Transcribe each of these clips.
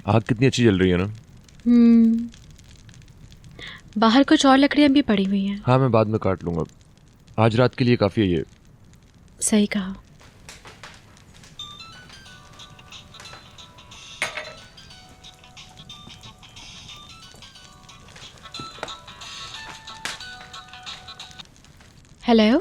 आग कितनी अच्छी जल रही है ना। बाहर कुछ और लकड़ियां भी पड़ी हुई हैं। हाँ, मैं बाद में काट लूंगा, आज रात के लिए काफ़ी है ये। सही कहा। हेलो।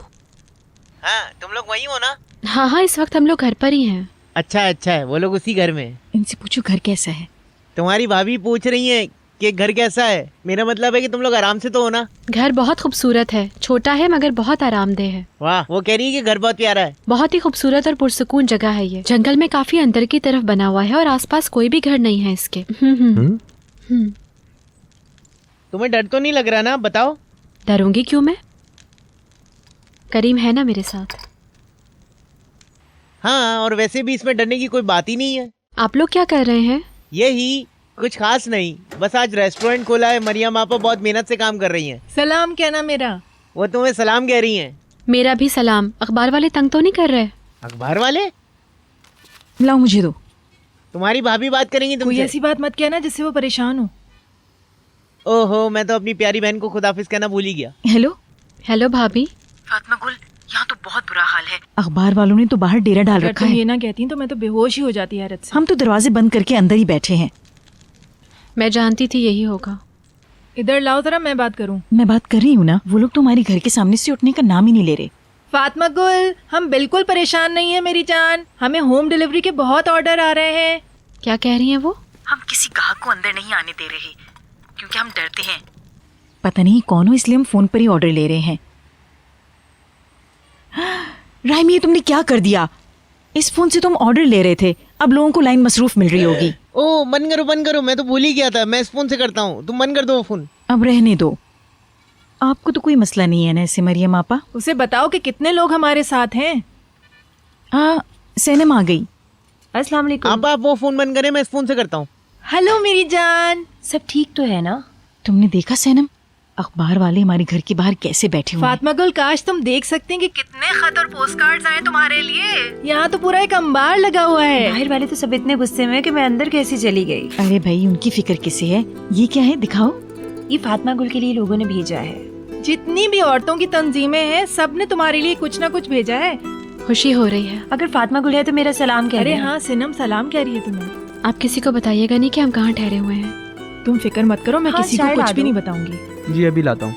हाँ, तुम लोग वही हो ना? हाँ हाँ, इस वक्त हम लोग घर पर ही हैं। अच्छा है, वो लोग उसी घर में हैं। इनसे पूछो घर कैसा है। तुम्हारी भाभी पूछ रही है कि घर कैसा है। मेरा मतलब है कि तुम लोग आराम से तो हो ना? घर बहुत खूबसूरत है, छोटा है मगर बहुत आरामदेह है। वाह, वो कह रही है कि घर बहुत प्यारा है। बहुत ही खूबसूरत और पुरसुकून जगह है ये। जंगल में काफी अंदर की तरफ बना हुआ है और आसपास कोई भी घर नहीं है इसके। तुम्हें डर तो नहीं लग रहा ना? बताओ। डरूंगी क्यों मैं? करीम है ना मेरे साथ। हाँ, और वैसे भी इसमें डरने की कोई बात ही नहीं है। आप लोग क्या कर रहे हैं? यही कुछ खास नहीं, बस आज रेस्टोरेंट खोला है। मरियम आपा बहुत मेहनत से काम कर रही हैं। सलाम कहना मेरा। वो तुम्हें सलाम कह रही हैं। मेरा भी सलाम। अखबार वाले तंग तो नहीं कर रहे? अखबार वाले? लाओ मुझे दो। तुम्हारी भाभी बात करेंगी कोई तुमसे। ऐसी बात मत कहना जिससे वो परेशान हो। ओहो, मैं तो अपनी प्यारी बहन को खुदाफिज कहना भूल ही गया। हेलो। हेलो भाभी। फातिमा गुल, यहाँ तो बहुत बुरा हाल है। अखबार वालों ने तो बाहर डेरा डाल रखा है। ये ना कहती तो मैं तो बेहोश ही हो जाती हैरत से। हम तो दरवाजे बंद करके अंदर ही बैठे हैं। मैं जानती थी यही होगा। इधर लाओ जरा, मैं बात करूं। मैं बात कर रही हूँ ना। वो लोग तो हमारे घर के सामने से उठने का नाम ही नहीं ले रहे। फातिमा गुल, हम बिल्कुल परेशान नहीं है मेरी जान। हमें होम डिलीवरी के बहुत ऑर्डर आ रहे हैं। क्या कह रही हैं वो? हम किसी ग्राहक को अंदर नहीं आने दे रहे क्योंकि हम डरते हैं। पता नहीं कौन हो, इसलिए हम फोन पर ही ऑर्डर ले रहे हैं। राइमी, तुमने क्या कर दिया? इस फोन से तुम ऑर्डर ले रहे थे, अब लोगों को लाइन मसरूफ मिल रही होगी। ओ, बंद करो, मैं तो भूल ही गया था। मैं इस फोन से करता हूँ, तुम बंद कर दो वो फोन। अब रहने दो, आपको तो कोई मसला नहीं है ना इससे मरियम आपा। उसे बताओ कि कितने लोग हमारे साथ हैं। सैनम आ गई। अस्सलाम वालेकुम। आप वो फोन बंद करें, मैं इस फोन से करता हूँ। हेलो मेरी जान। सब ठीक तो है ना? तुमने देखा सैनम, अखबार वाले हमारे घर के बाहर कैसे बैठे हुए हैं। फातिमा गुल, काश तुम देख सकते हैं कि कितने खत और पोस्ट कार्ड्स आए तुम्हारे लिए। यहाँ तो पूरा एक अंबार लगा हुआ है। बाहर वाले तो सब इतने गुस्से में कि मैं अंदर कैसे चली गई। अरे भाई, उनकी फिक्र किसे है? ये क्या है, दिखाओ। ये फातिमा गुल के लिए लोगों ने भेजा है। जितनी भी औरतों की तंजीमें हैं, सब ने तुम्हारे लिए कुछ ना कुछ भेजा है। खुशी हो रही है। अगर फातिमा गुल है तो मेरा सलाम कह अरे देना। हाँ सिनम, सलाम कह रही है तुम्हें। आप किसी को बताइएगा नहीं कि हम कहाँ ठहरे हुए हैं। तुम फिक्र मत करो, मैं हाँ, किसी को चाय ला कुछ भी दो। नहीं बताऊंगी। जी, अभी लाता हूँ।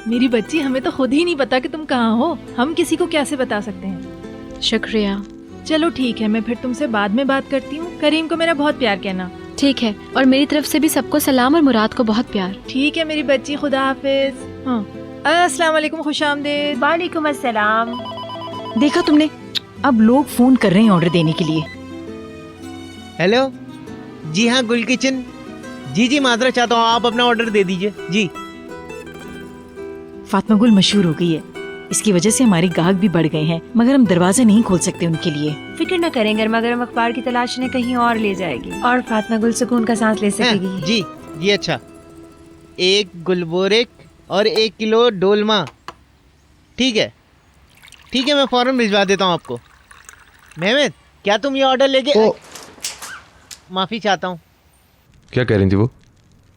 मेरी बच्ची, हमें तो खुद ही नहीं पता कि तुम कहाँ हो। हम किसी को कैसे बता सकते हैं? शुक्रिया। चलो ठीक है, मैं फिर तुमसे बाद में बात करती हूँ। करीम को मेरा बहुत प्यार कहना। ठीक है, और मेरी तरफ से भी सबको सलाम और मुराद को बहुत प्यार। ठीक है मेरी बच्ची, खुदा हाफिज। हाँ, अस्सलाम वालेकुम, खुशामदीद। वालेकुम अस्सलाम। देखा तुमने, अब लोग फोन कर रहे हैं ऑर्डर देने के लिए। हेलो, जी हाँ, गुल किचन। जी, माजरत चाहता हूँ, आप अपना ऑर्डर दे दीजिए। जी। फातिमा गुल मशहूर हो गई है, इसकी वजह से हमारे ग्राहक भी बढ़ गए हैं, मगर हम दरवाजा नहीं खोल सकते उनके लिए। फिक्र न करें, गर्मा गर्म अखबार की तलाश ने कहीं और ले जाएगी और फातिमा गुल सुकून का सांस ले सकेगी। जी, अच्छा। 1 गुलबोरेक और 1 किलो डोलमा। ठीक है, मैं फौरन भिजवा देता हूँ आपको। मेहमद, क्या तुम ये ऑर्डर लेके? माफी चाहता हूँ। क्या कह रही थी वो?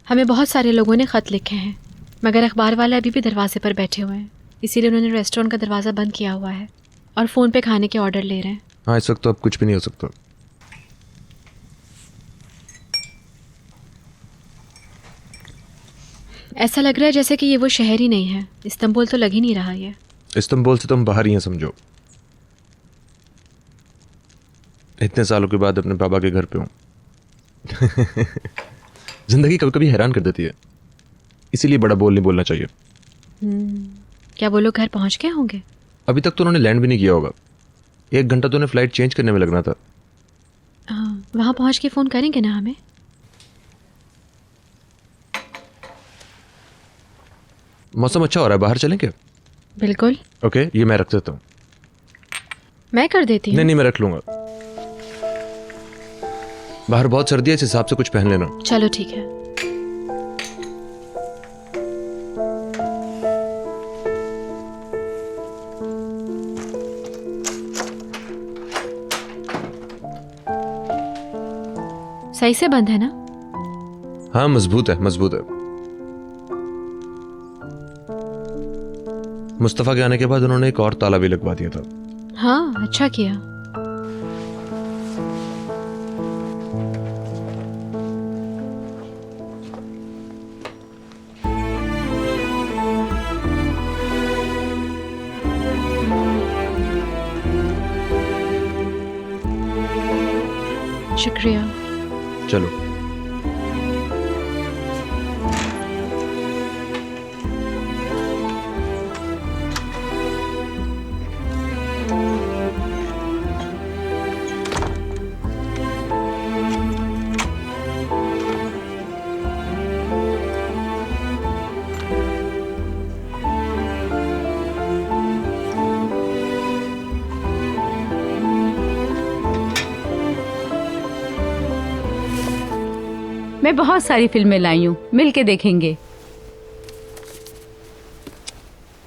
हमें बहुत सारे लोगों ने खत लिखे हैं, मगर अखबार वाले अभी भी दरवाजे पर बैठे हुए हैं, इसीलिए उन्होंने रेस्टोरेंट का दरवाज़ा बंद किया हुआ है और फ़ोन पे खाने के ऑर्डर ले रहे हैं। हाँ, इस वक्त तो अब कुछ भी नहीं हो सकता। ऐसा लग रहा है जैसे कि ये वो शहर ही नहीं है। इस्तांबुल तो लग ही नहीं रहा ये। इस्तांबुल से तो हम बाहर ही हैं, समझो। इतने सालों के बाद अपने पापा के घर पे हूँ। जिंदगी कभी कभी हैरान कर देती है, इसीलिए बड़ा बोल नहीं बोलना चाहिए। क्या वो लोग घर पहुंच गए होंगे? अभी तक तो उन्होंने लैंड भी नहीं किया होगा। 1 घंटा तो उन्हें फ्लाइट चेंज करने में लगना था। वहाँ पहुँच के फ़ोन करेंगे ना हमें? मौसम अच्छा हो रहा है, बाहर चलें क्या? बिल्कुल। ओके, ये मैं रख देता हूँ। मैं कर देती हूँ। नहीं, मैं रख लूँगा। बाहर बहुत सर्दी है, इस हिसाब से कुछ पहन लेना। चलो ठीक है। सही से बंद है ना? हाँ मजबूत है, मजबूत है। मुस्तफ़ा के आने के बाद उन्होंने एक और ताला भी लगवा दिया था। हाँ, अच्छा किया। शुक्रिया। चलो। मैं बहुत सारी फिल्में लाई हूँ, मिल के देखेंगे।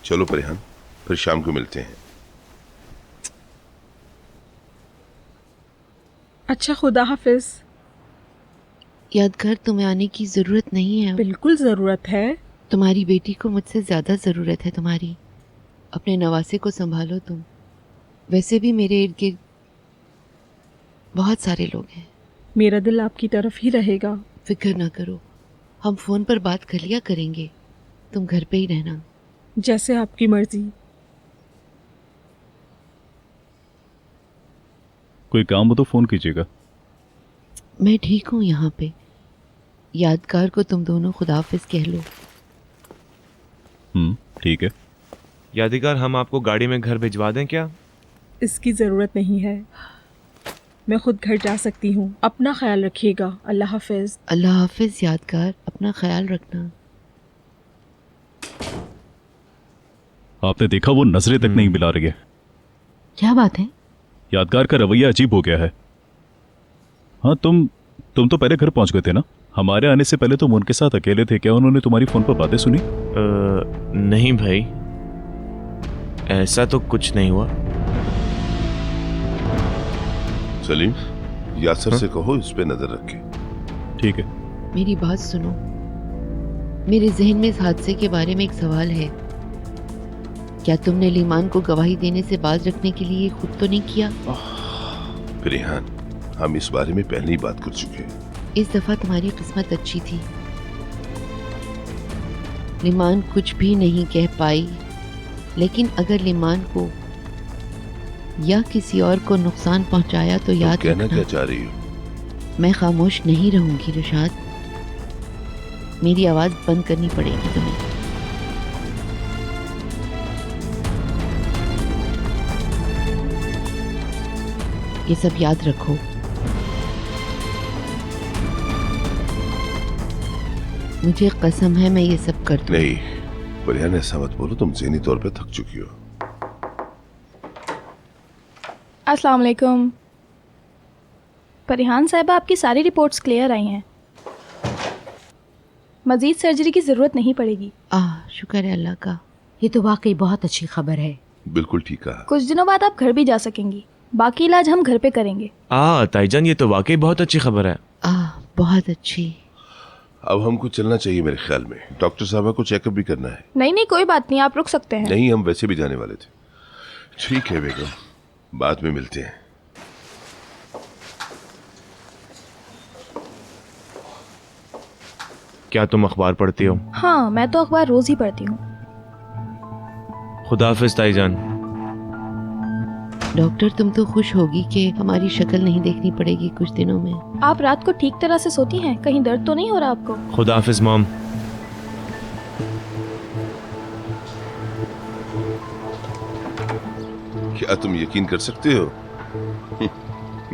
चलो परिहान, फिर शाम को मिलते हैं। अच्छा, खुदा हाफिज। यादगार, तुम्हें आने की ज़रूरत नहीं है। बिल्कुल ज़रूरत है। तुम्हारी बेटी को मुझसे ज़्यादा ज़रूरत है तुम्हारी। अपने नवासे को संभालो तुम। वैसे भी मेरे इर्द गिर्द बहुत सारे लोग हैं। मेरा दिल आपकी तरफ ही रहेगा। फिक्र ना करो, हम फ़ोन पर बात कर लिया करेंगे। तुम घर पे ही रहना। जैसे आपकी मर्जी। कोई काम हो तो फोन कीजिएगा। मैं ठीक हूँ यहाँ पे। यादगार को तुम दोनों खुदाफिज कह लो। ठीक है। यादगार, हम आपको गाड़ी में घर भिजवा दें क्या? इसकी ज़रूरत नहीं है, मैं खुद घर जा सकती हूँ। अपना ख्याल रखिएगा। अल्लाह हाफिज। अल्लाह हाफिज यादगार, अपना ख्याल रखना। आपने देखा, वो नजरें तक नहीं मिला रही है। क्या बात है? यादगार का रवैया अजीब हो गया है। हाँ, तुम तो पहले घर पहुंच गए थे ना? हमारे आने से पहले तुम उनके साथ अकेले थे। क्या उन्होंने तुम्हारी फोन पर बातें सुनी? नहीं भाई, ऐसा तो कुछ नहीं हुआ। सलीम, यासर से कहो इस पे नजर रखे। ठीक है। मेरी बात सुनो, मेरे जहन में इस हादसे के बारे में एक सवाल है। क्या तुमने लीमान को गवाही देने से बाज रखने के लिए खुद तो नहीं किया? परिहान, हम इस बारे में पहले ही बात कर चुके हैं। इस दफा तुम्हारी किस्मत अच्छी थी। लीमान कुछ भी नहीं कह पाई, लेकिन अगर लीमान को या किसी और को नुकसान पहुंचाया तो याद कहना रखना। क्या चाह रही हो? मैं खामोश नहीं रहूंगी रुशाद। मेरी आवाज बंद करनी पड़ेगी तुम्हें। ये सब याद रखो। मुझे कसम है मैं ये सब कर दूंगी। नहीं परिहान, ऐसा मत बोलो, तुम ज़हनी तौर पे थक चुकी हो। अस्सलाम वालेकुम। परिहान साहिबा, आपकी सारी रिपोर्ट्स क्लियर आई हैं। मज़ीद सर्जरी की ज़रूरत नहीं पड़ेगी। शुक्र है अल्लाह का। ये तो वाकई बहुत अच्छी खबर है। बिल्कुल ठीक कहा। कुछ दिनों बाद आप घर भी जा सकेंगी। बाकी इलाज हम घर पे करेंगे। ताईजान, ये तो वाकई बहुत अच्छी खबर है। बहुत अच्छी। अब हमको चलना चाहिए मेरे ख्याल में। डॉक्टर साहबा को चेकअप भी करना है। नहीं, कोई बात नहीं, आप रुक सकते हैं। नहीं, हम वैसे भी जाने वाले थे। ठीक है बेगम, बाद में मिलते हैं। क्या तुम अखबार पढ़ती हो? हाँ, मैं तो अखबार रोज ही पढ़ती हूँ। खुदा हाफिज ताईजान। डॉक्टर, तुम तो खुश होगी कि हमारी शक्ल नहीं देखनी पड़ेगी कुछ दिनों में। आप रात को ठीक तरह से सोती हैं? कहीं दर्द तो नहीं हो रहा आपको? खुदा हाफिज मॉम। क्या तुम यकीन कर सकते हो?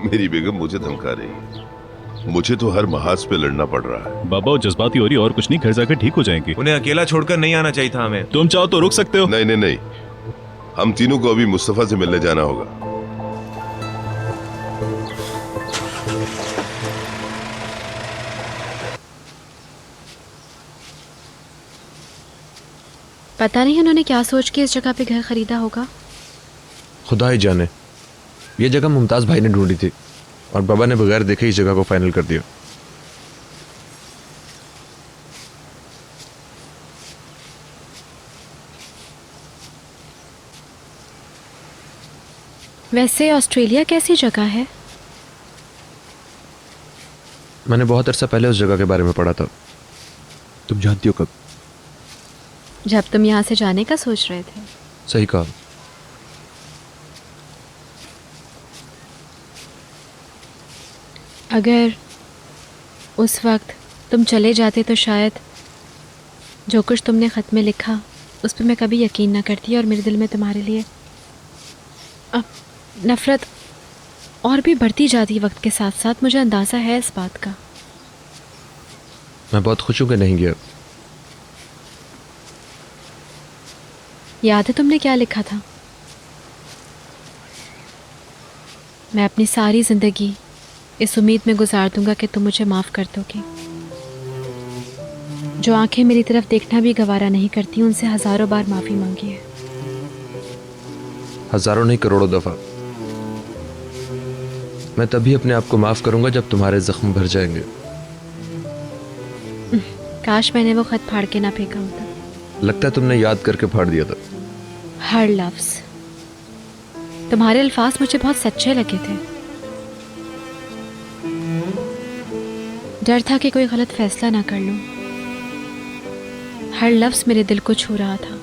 मेरी बेगम मुझे धमका रही है। मुझे तो हर महाज पे लड़ना पड़ रहा है। बाबा, वो जज्बाती हो रही, और कुछ नहीं, घर जाकर ठीक हो जाएंगी। उन्हें अकेला छोड़कर नहीं आना चाहिए था हमें। तुम चाहो तो रुक सकते हो। नहीं नहीं नहीं, हम तीनों को अभी मुस्तफा से मिलने जाना होगा। पता नहीं उन्होंने क्या सोच के इस जगह पे घर खरीदा होगा। खुदा ही जाने। ये जगह मुमताज भाई ने ढूंढी थी और बाबा ने बगैर देखे इस जगह को फाइनल कर दिया। वैसे ऑस्ट्रेलिया कैसी जगह है? मैंने बहुत अरसा पहले उस जगह के बारे में पढ़ा था। तुम जानती हो कब? जब तुम यहाँ से जाने का सोच रहे थे। सही कहा। अगर उस वक्त तुम चले जाते तो शायद जो कुछ तुमने ख़त में लिखा उस पर मैं कभी यकीन ना करती, और मेरे दिल में तुम्हारे लिए अब नफ़रत और भी बढ़ती जाती वक्त के साथ साथ। मुझे अंदाज़ा है इस बात का। मैं बहुत खुश हूँ कि नहीं गया। याद है तुमने क्या लिखा था? मैं अपनी सारी ज़िंदगी इस उम्मीद में गुजार दूंगा कि तुम मुझे माफ़ कर दोगे। जो आंखें मेरी तरफ देखना भी गवारा नहीं करती, उनसे हज़ारों बार माफ़ी मांगी है। हजारों नहीं, करोड़ों दफ़ा। मैं तभी अपने आप को माफ़ करूंगा जब तुम्हारे जख्म भर जाएंगे। काश मैंने वो ख़त फाड़ के ना फेंका होता। लगता है तुमने याद करके फाड़ दिया था। हर लफ्ज़। तुम्हारे अल्फाज मुझे बहुत सच्चे लगे थे। डर था कि कोई गलत फैसला ना कर लूं। हर लफ्ज़ मेरे दिल को छू रहा था।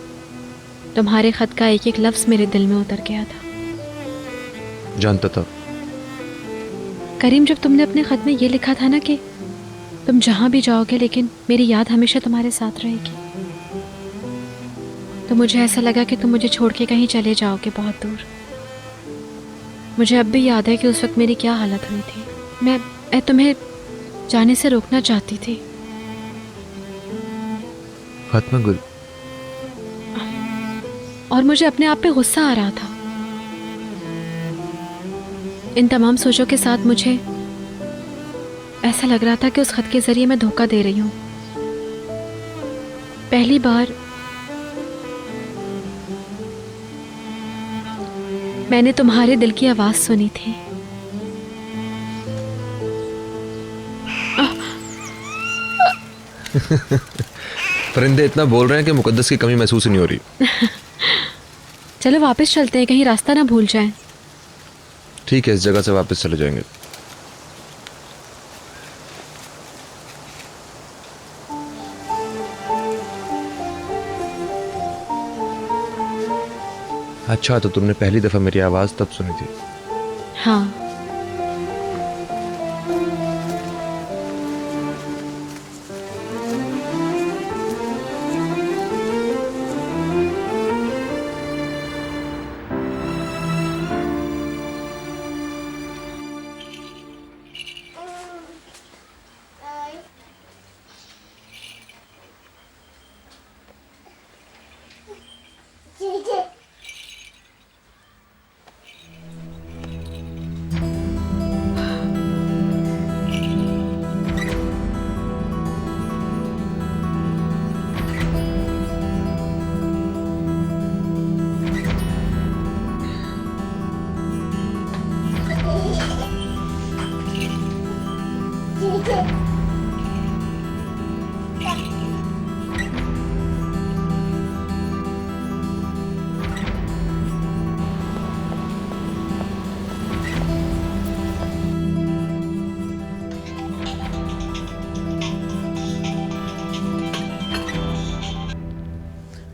तुम्हारे ख़त का एक एक लफ्ज़ मेरे दिल में उतर गया था। जानता था। करीम, जब तुमने अपने ख़त में ये लिखा था ना कि तुम जहाँ भी जाओगे लेकिन मेरी याद हमेशा तुम्हारे साथ रहेगी, तो मुझे ऐसा लगा कि तुम मुझे छोड़ के कहीं चले जाओगे बहुत दूर। मुझे अब भी याद है कि उस वक्त मेरी क्या हालत हुई थी। मैं तुम्हें जाने से रोकना चाहती थी। फातिमा गुल, और मुझे अपने आप पे गुस्सा आ रहा था। इन तमाम सोचों के साथ मुझे ऐसा लग रहा था कि उस खत के जरिए मैं धोखा दे रही हूँ। पहली बार मैंने तुम्हारे दिल की आवाज़ सुनी थी। परिंदे इतना बोल रहे हैं कि मुकद्दस की कमी महसूस ही नहीं हो रही। चलो वापस चलते हैं, कहीं रास्ता ना भूल जाएं। ठीक है, इस जगह से वापस चले जाएंगे। अच्छा, तो तुमने पहली दफा मेरी आवाज तब सुनी थी? हाँ।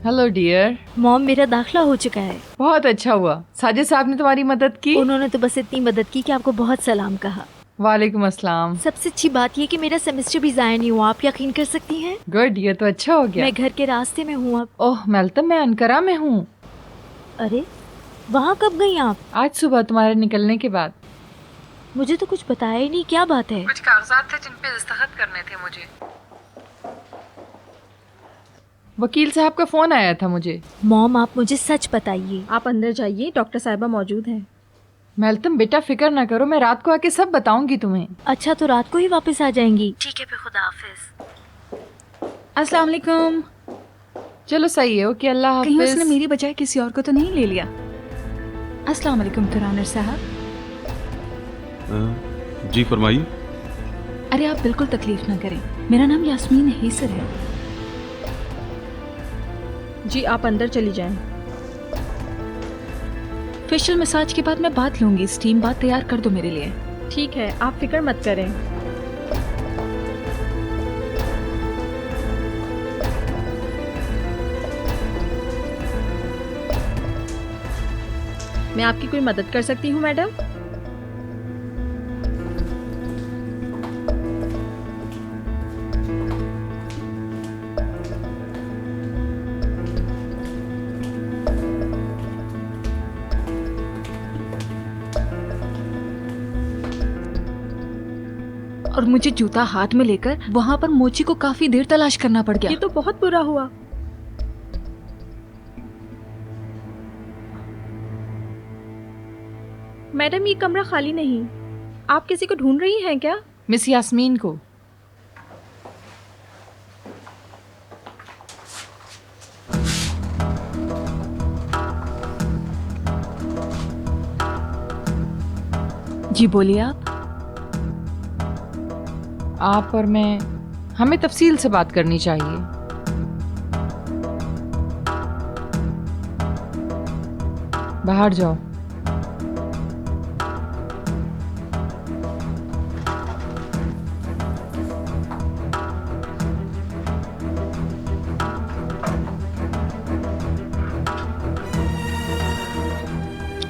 Hello dear. मॉम, मेरा दाखिला हो चुका है। बहुत अच्छा हुआ। साजिद साहब ने तुम्हारी मदद की? उन्होंने तो बस इतनी मदद की कि आपको बहुत सलाम कहा। वालेकुम अस्सलाम। सबसे अच्छी बात ये कि मेरा सेमेस्टर भी ज़ाया नहीं हुआ। आप यकीन कर सकती हैं? गुड, ये तो अच्छा हो गया। मैं घर के रास्ते में हूँ अब। ओह मेल्तम, मैं अनकरा में हूँ। अरे, वहाँ कब गई आप? आज सुबह तुम्हारे निकलने के बाद। मुझे तो कुछ बताया ही नहीं। क्या बात है? कुछ कागजात थे जिन पे दस्तखत करने थे मुझे। वकील साहब का फोन आया था मुझे। मॉम, आप मुझे सच बताइए। आप अंदर जाइए, डॉक्टर साहिबा मौजूद हैं। मेल्तम बेटा, फिक्र ना करो, मैं रात को आके सब बताऊंगी तुम्हें। अच्छा, तो रात को ही वापस आ जाएंगी? ठीक है, फिर खुदा हाफिज। अस्सलाम वालेकुम। चलो सही है, ओके, अल्लाह हाफिज। कहीं उसने मेरी बजाय किसी और को तो नहीं ले लिया? अस्सलाम वालेकुम तुरानर साहब। जी फरमाइए। अरे आप बिल्कुल तकलीफ ना करें, मेरा नाम यास्मीन हेसर है। जी, आप अंदर चली जाएं। फेशियल मसाज के बाद मैं बात लूंगी। स्टीम बात तैयार कर दो मेरे लिए। ठीक है, आप फिक्र मत करें। मैं आपकी कोई मदद कर सकती हूँ मैडम? और मुझे जूता हाथ में लेकर वहाँ पर मोची को काफी देर तलाश करना पड़ गया। ये तो बहुत बुरा हुआ। मैडम, ये कमरा खाली नहीं। आप किसी को ढूंढ रही हैं क्या? मिस यास्मीन को। जी बोलिए आप और मैं, हमें तफसील से बात करनी चाहिए। बाहर जाओ।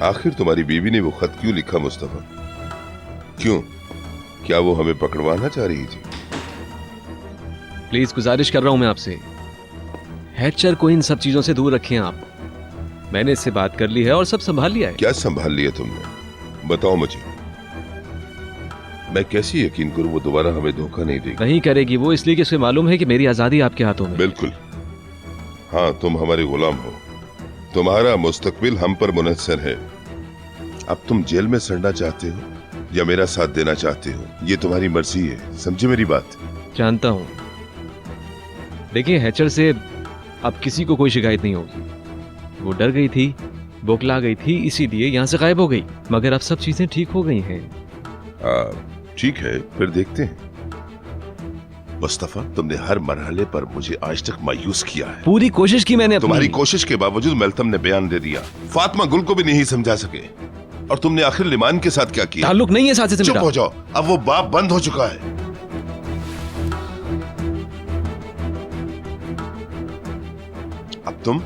आखिर तुम्हारी बीवी ने वो खत क्यों लिखा मुस्तफा? क्यों? क्या वो हमें पकड़वाना चाह रही थी? प्लीज गुजारिश कर रहा हूं मैं आपसे, हैचर को इन सब चीजों से दूर रखिए आप। मैंने इससे बात कर ली है और सब संभाल लिया है। क्या संभाल लिया तुमने? बताओ मुझे। मैं कैसे यकीन करूं वो दोबारा हमें धोखा नहीं देगी? नहीं करेगी वो, इसलिए कि उसे मालूम है कि मेरी आजादी आपके हाथों में। बिल्कुल। हाँ, तुम हमारे गुलाम हो, तुम्हारा मुस्तकबिल हम पर मुनहसर है। अब तुम जेल में सड़ना चाहते हो या मेरा साथ देना चाहते हो, ये तुम्हारी मर्जी है। समझे मेरी बात? जानता हूं। देखिए, हैचर से अब किसी को कोई शिकायत नहीं होगी। वो डर गई थी, बौखला गई थी, इसीलिए यहां से गायब हो गई। मगर अब सब चीजें ठीक हो गई हैं। ठीक है, फिर देखते हैं। मुस्तफा, तुमने हर मरहले पर मुझे आज तक मायूस किया है। पूरी कोशिश की मैंने। तुम्हारी कोशिश के बावजूद मेल्तम ने बयान दे दिया। फातिमा गुल को भी नहीं समझा सके। और तुमने आखिर लिमान के साथ क्या किया? ताल्लुक नहीं है साथ से। चुप हो जाओ, अब वो बाप बंद हो चुका है। अब तुम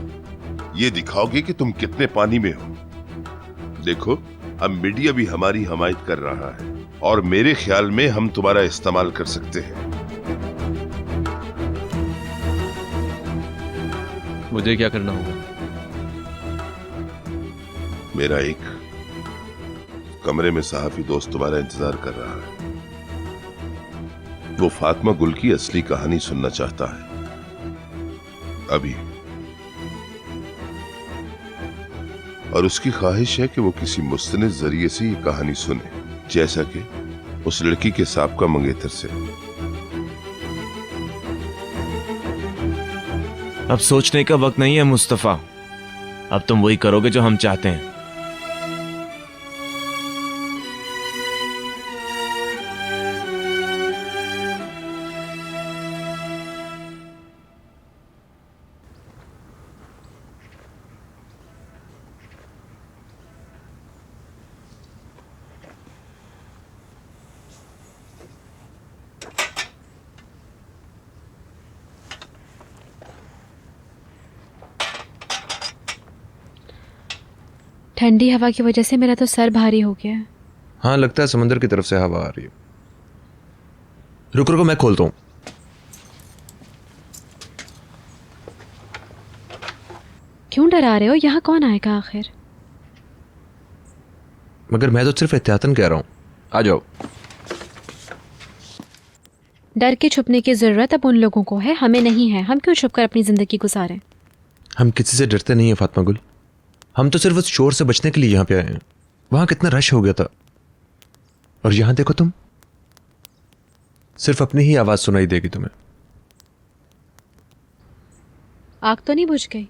ये दिखाओगे कि तुम कितने पानी में हो। देखो, अब मीडिया भी हमारी हमायत कर रहा है और मेरे ख्याल में हम तुम्हारा इस्तेमाल कर सकते हैं। मुझे क्या करना होगा? मेरा एक कमरे में सहाफी दोस्त तुम्हारा इंतजार कर रहा है। वो फातिमा गुल की असली कहानी सुनना चाहता है अभी, और उसकी ख्वाहिश है कि वो किसी मुस्तनिद जरिए से ये कहानी सुने, जैसा कि उस लड़की के साबका मंगेतर से। अब सोचने का वक्त नहीं है मुस्तफा। अब तुम वही करोगे जो हम चाहते हैं। ठंडी हवा की वजह से मेरा तो सर भारी हो गया है। हाँ, लगता है समंदर की तरफ से हवा आ रही है। रुक रुको, मैं खोलता हूं। क्यों डरा रहे हो? यहाँ कौन आएगा आखिर? मगर मैं तो सिर्फ एहतियातन कह रहा हूं। आ जाओ। डर के छुपने की जरूरत अब उन लोगों को है, हमें नहीं है। हम क्यों छुपकर अपनी जिंदगी गुजारें? हम किसी से डरते नहीं है फातिमा गुल। हम तो सिर्फ उस शोर से बचने के लिए यहाँ पे आए हैं। वहां कितना रश हो गया था, और यहां देखो तुम, सिर्फ अपनी ही आवाज सुनाई देगी तुम्हें। आग तो नहीं बुझ गई?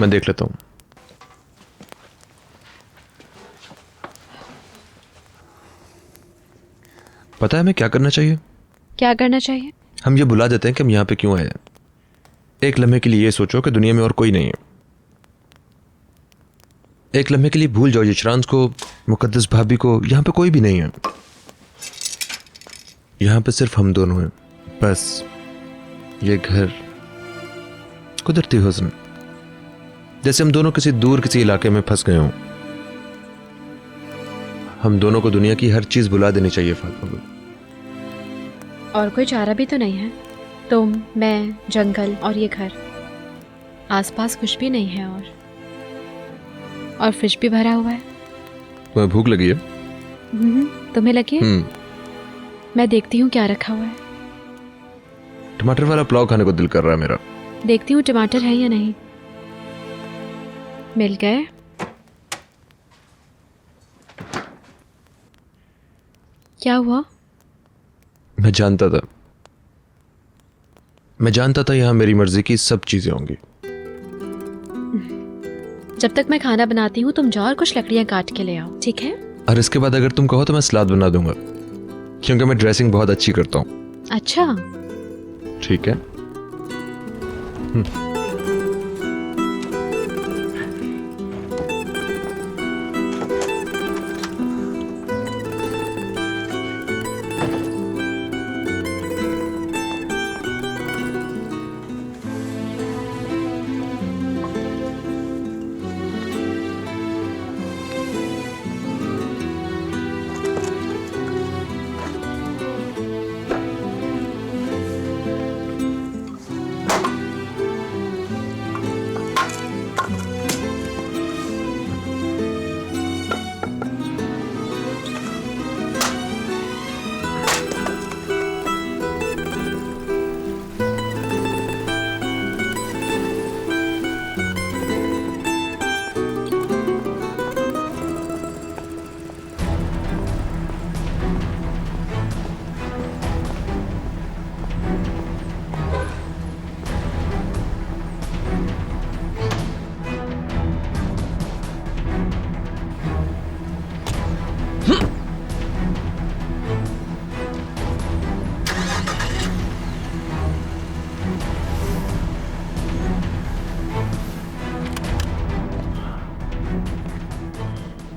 मैं देख लेता हूं। पता है हमें क्या करना चाहिए? क्या करना चाहिए? हम ये बुला देते हैं कि हम यहाँ पे क्यों आए हैं। एक लम्हे के लिए ये सोचो कि दुनिया में और कोई नहीं है। एक लम्हे के लिए भूल जाओ यशरांस को, मुकद्दस भाभी को, यहां पे कोई भी नहीं है। यहां पे सिर्फ हम दोनों हैं, बस। ये घर कुदरती हुस्न, जैसे हम दोनों किसी दूर किसी इलाके में फंस गए हों। हम दोनों को दुनिया की हर चीज भुला देनी चाहिए फातिमा गुल। और कोई चारा भी तो नहीं है। तुम, मैं, जंगल और ये घर, आसपास कुछ भी नहीं है। और फ्रिज भी भरा हुआ है। तुम्हें भूख लगी है? तुम्हें लगी है? मैं देखती हूँ क्या रखा हुआ है। टमाटर वाला पुलाव खाने को दिल कर रहा है मेरा। देखती हूँ टमाटर है या नहीं। मिल गए। क्या हुआ? मैं जानता था यहां मेरी मर्जी की सब चीजें होंगी। जब तक मैं खाना बनाती हूँ तुम जाओ और कुछ लकड़ियां काट के ले आओ, ठीक है? और इसके बाद अगर तुम कहो तो मैं सलाद बना दूंगा, क्योंकि मैं ड्रेसिंग बहुत अच्छी करता हूँ। अच्छा, ठीक है।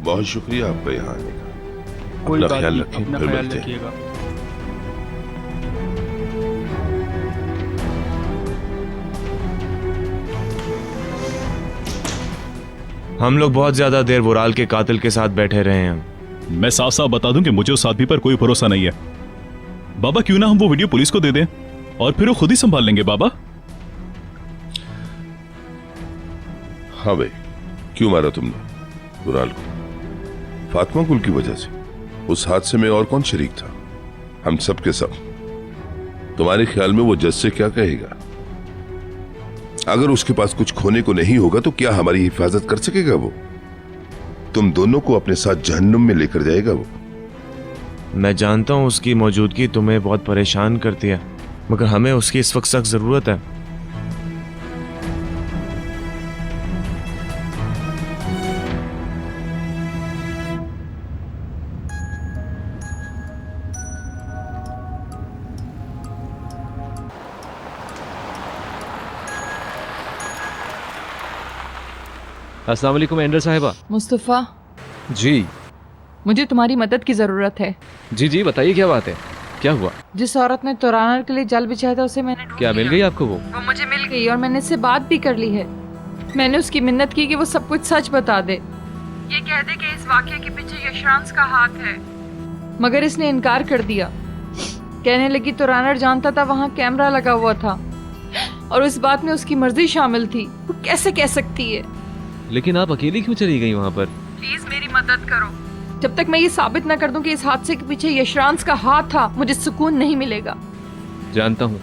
बहुत शुक्रिया आपका यहाँ आने का। कोई अपना बात ख्याल नहीं, रखें, अपना फिर ख्याल मिलते हैं। रखिएगा। हम लोग बहुत ज्यादा देर वुराल के कातिल के साथ बैठे रहे हैं। मैं साफ साफ बता दूं कि मुझे उस आदमी पर कोई भरोसा नहीं है। बाबा क्यों ना हम वो वीडियो पुलिस को दे दें और फिर वो खुद ही संभाल लेंगे। बाबा हाँ भाई, क्यों मारा तुमने वुराल को? फातिमा गुल की वजह से। उस हादसे में और कौन शरीक था? हम सब के सब। तुम्हारे ख्याल में वो जज से क्या कहेगा? अगर उसके पास कुछ खोने को नहीं होगा तो क्या हमारी हिफाजत कर सकेगा वो? तुम दोनों को अपने साथ जहन्नुम में लेकर जाएगा वो। मैं जानता हूं उसकी मौजूदगी तुम्हें बहुत परेशान करती है, मगर हमें उसकी इस वक्त सख्त जरूरत है। अस्सलाम वालेकुम एंडर साहिबा। मुस्तफ़ा जी मुझे तुम्हारी मदद की ज़रूरत है। जी जी बताइए क्या बात है, क्या हुआ? जिस औरत ने तुरानर के लिए जाल बिछाया था उसे मैंने ढूंढ क्या मिल लिया। गई आपको? वो मुझे मिल गई और मैंने इससे बात भी कर ली है। मैंने उसकी मिन्नत की कि वो सब कुछ सच बता दे, ये कह दे कि इस वाक़ये के पीछे यशरांस का हाथ है, मगर इसने इनकार कर दिया। कहने लगी तुरानर जानता था वहाँ कैमरा लगा हुआ था और उस बात में उसकी मर्जी शामिल थी। वो कैसे कह सकती है? लेकिन आप अकेली क्यों चली गई वहां पर? प्लीज मेरी मदद करो। जब तक मैं ये साबित न कर दूं कि इस हादसे के पीछे यशरांस का हाथ था, मुझे सुकून नहीं मिलेगा। जानता हूँ।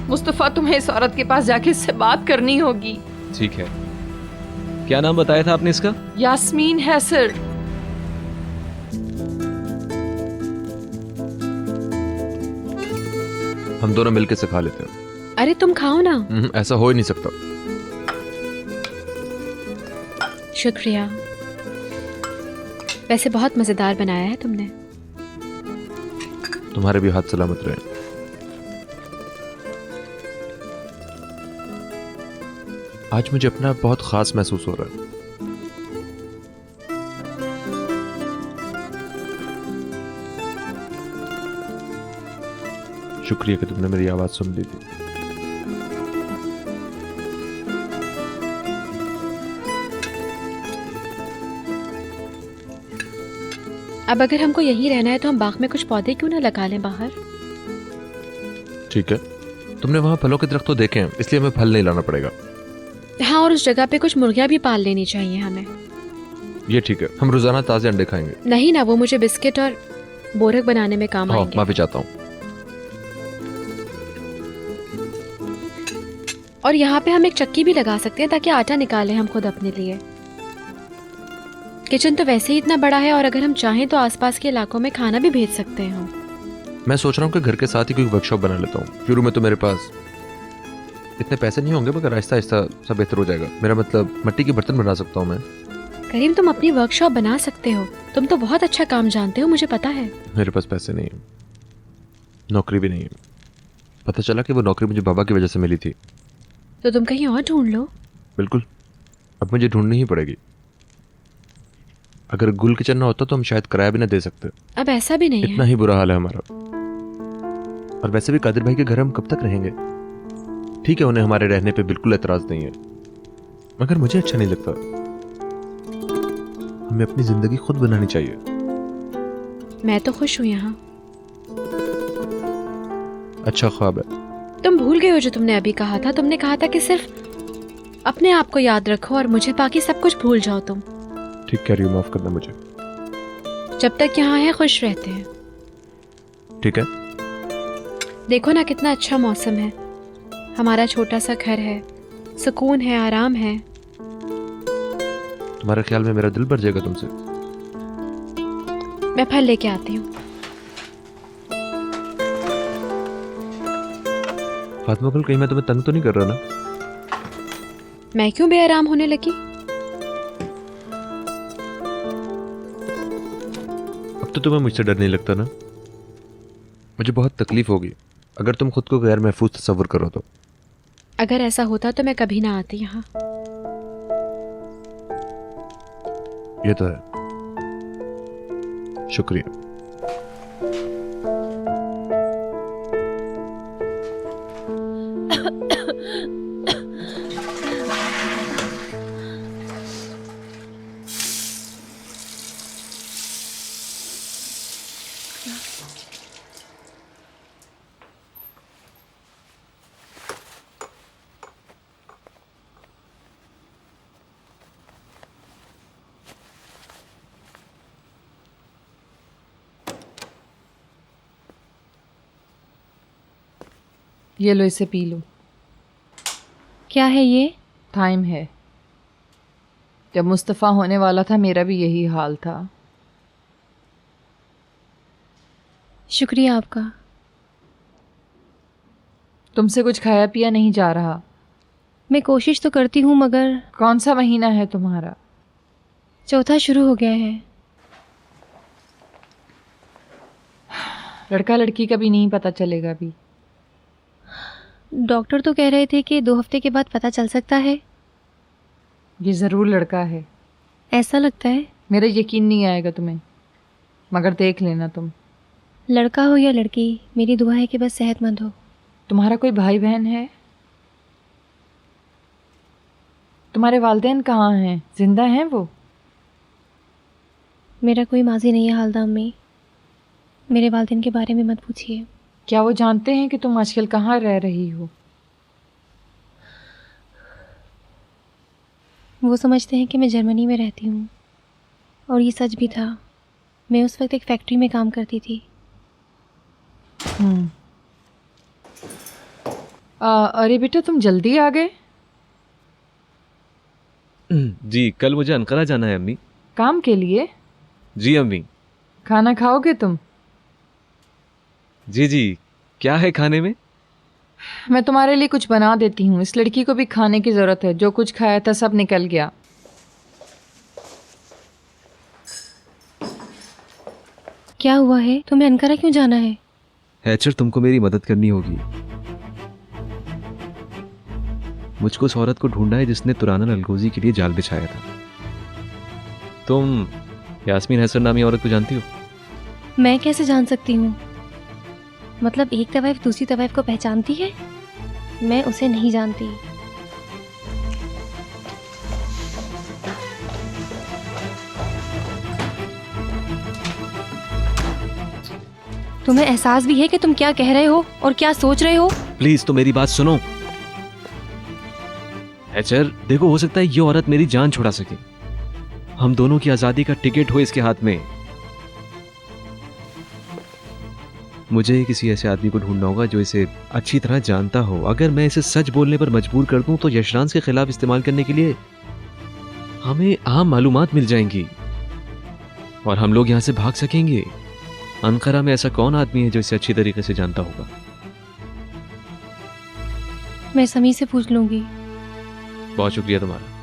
मुस्तफ़ा तुम्हें इस औरत के पास जाके इससे बात करनी होगी। ठीक है। क्या नाम बताया था आपने इसका? यास्मीन हैसर। हम दोनों मिलकर से खा लेते हैं। अरे तुम खाओ ना। ऐसा हो ही नहीं सकता। शुक्रिया। वैसे बहुत मजेदार बनाया है तुमने। तुम्हारे भी हाथ सलामत रहे। आज मुझे अपना बहुत ख़ास महसूस हो रहा है। शुक्रिया कि तुमने मेरी आवाज़ सुन ली थी। अब अगर हमको यहीं रहना है तो हम बाग में कुछ पौधे क्यों ना लगा लें बाहर? ठीक है, तुमने वहाँ फलों के दरख्त तो देखे हैं, इसलिए हमें फल नहीं लाना पड़ेगा। हाँ, और उस जगह पे कुछ मुर्गियाँ भी पाल लेनी चाहिए हमें। ये ठीक है, हम रोजाना ताज़े अंडे खाएंगे। नहीं ना, वो मुझे बिस्किट और बोरक बनाने में काम हाँ, आएंगे। माफी चाहता हूँ। और यहाँ पे हम एक चक्की भी लगा सकते हैं ताकि आटा निकालें हम खुद अपने लिए। किचन तो वैसे ही इतना बड़ा है और अगर हम चाहें तो आसपास के इलाकों में खाना भी भेज सकते हैं हम। मैं सोच रहा हूँ कि घर के साथ ही कोई वर्कशॉप बना लेता हूँ। शुरू में तो मेरे पास इतने पैसे नहीं होंगे, मगर आहिस्ता आहिस्ता सब बेहतर हो जाएगा। मेरा मतलब मिट्टी के बर्तन बना सकता हूँ मैं। करीम, तुम अपनी वर्कशॉप बना सकते हो। तुम तो बहुत अच्छा काम जानते हो, मुझे पता है। मेरे पास पैसे नहीं है, नौकरी भी नहीं है। पता चला कि वो नौकरी मुझे बाबा की वजह से मिली थी। तो तुम कहीं और ढूंढ लो। बिल्कुल, अब मुझे ढूंढनी ही पड़ेगी। अगर गुल किचन ना होता तो हम शायद किराया भी ना दे सकते। अब ऐसा भी नहीं इतना है। ही बुरा हाल है हमारा। और वैसे भी कादिर भाई के घर हम कब तक रहेंगे? ठीक है, उन्हें हमारे रहने पे बिल्कुल एतराज नहीं है, मगर मुझे अच्छा नहीं लगता। हमें अपनी जिंदगी खुद बनानी चाहिए। मैं तो खुश हूँ यहाँ। अच्छा ख्वाब है। तुम भूल गए हो जो तुमने अभी कहा था। तुमने कहा था कि सिर्फ अपने आप को याद रखो और मुझे, बाकी सब कुछ भूल जाओ तुम। ठीक कह रही हो, माफ करना मुझे। जब तक यहाँ है खुश रहते हैं। ठीक है। देखो ना कितना अच्छा मौसम है, हमारा छोटा सा घर है, सुकून है, आराम है। तुम्हारे ख्याल में मेरा दिल भर जाएगा तुमसे? मैं फल लेके आती हूँ। फातिमा गुल, कहीं मैं तुम्हें तंग तो नहीं कर रहा ना? मैं क्यों बेआराम होने लगी? अब तो तुम्हें मुझसे डर नहीं लगता ना? मुझे बहुत तकलीफ होगी अगर तुम खुद को गैर महफूज तस्वर करो तो। अगर ऐसा होता तो मैं कभी ना आती यहाँ। ये तो है। शुक्रिया। ये लो, इसे पी लो। क्या है ये? टाइम है। जब मुस्तफ़ा होने वाला था मेरा भी यही हाल था। शुक्रिया आपका। तुमसे कुछ खाया पिया नहीं जा रहा। मैं कोशिश तो करती हूँ मगर। कौन सा महीना है तुम्हारा? चौथा शुरू हो गया है। लड़का लड़की का भी नहीं पता चलेगा अभी। डॉक्टर तो कह रहे थे कि 2 हफ्ते के बाद पता चल सकता है। ये ज़रूर लड़का है। ऐसा लगता है। मेरा यकीन नहीं आएगा तुम्हें, मगर देख लेना तुम। लड़का हो या लड़की, मेरी दुआ है कि बस सेहतमंद हो। तुम्हारा कोई भाई बहन है? तुम्हारे वालिदैन कहाँ हैं? जिंदा हैं वो? मेरा कोई माजी नहीं है हालदा अम्मी। मेरे वालिदैन के बारे में मत पूछिए। क्या वो जानते हैं कि तुम आजकल कहाँ रह रही हो? वो समझते हैं कि मैं जर्मनी में रहती हूँ, और ये सच भी था। मैं उस वक्त एक फैक्ट्री में काम करती थी। अरे बेटा, तुम जल्दी आ गए। जी, कल मुझे अंकारा जाना है अम्मी। काम के लिए? जी अम्मी। खाना खाओगे तुम? जी जी, क्या है खाने में? मैं तुम्हारे लिए कुछ बना देती हूँ। इस लड़की को भी खाने की ज़रूरत है। जो कुछ खाया था सब निकल गया। क्या हुआ है? तुम्हें अंकारा क्यों जाना है? हैचर, तुमको मेरी मदद करनी होगी। मुझको उस औरत को ढूंढना है जिसने तुराना अलगोजी के लिए जाल बिछाया था। तुम यास्मीन हैसन नामी औरत को जानती हो? मैं कैसे जान सकती हूँ? मतलब एक तवाइफ दूसरी तवाइफ को पहचानती है? मैं उसे नहीं जानती। तुम्हें एहसास भी है कि तुम क्या कह रहे हो और क्या सोच रहे हो? प्लीज तो मेरी बात सुनो। हैचर, देखो हो सकता है ये औरत मेरी जान छुड़ा सके। हम दोनों की आजादी का टिकट हो इसके हाथ में। मुझे किसी ऐसे आदमी को ढूंढना होगा जो इसे अच्छी तरह जानता हो। अगर मैं इसे सच बोलने पर मजबूर कर दूं तो यशरांस के खिलाफ इस्तेमाल करने के लिए हमें अहम मालूमात मिल जाएंगी और हम लोग यहां से भाग सकेंगे। अंकारा में ऐसा कौन आदमी है जो इसे अच्छी तरीके से जानता होगा? मैं समी से पूछ लूंगी। बहुत शुक्रिया तुम्हारा।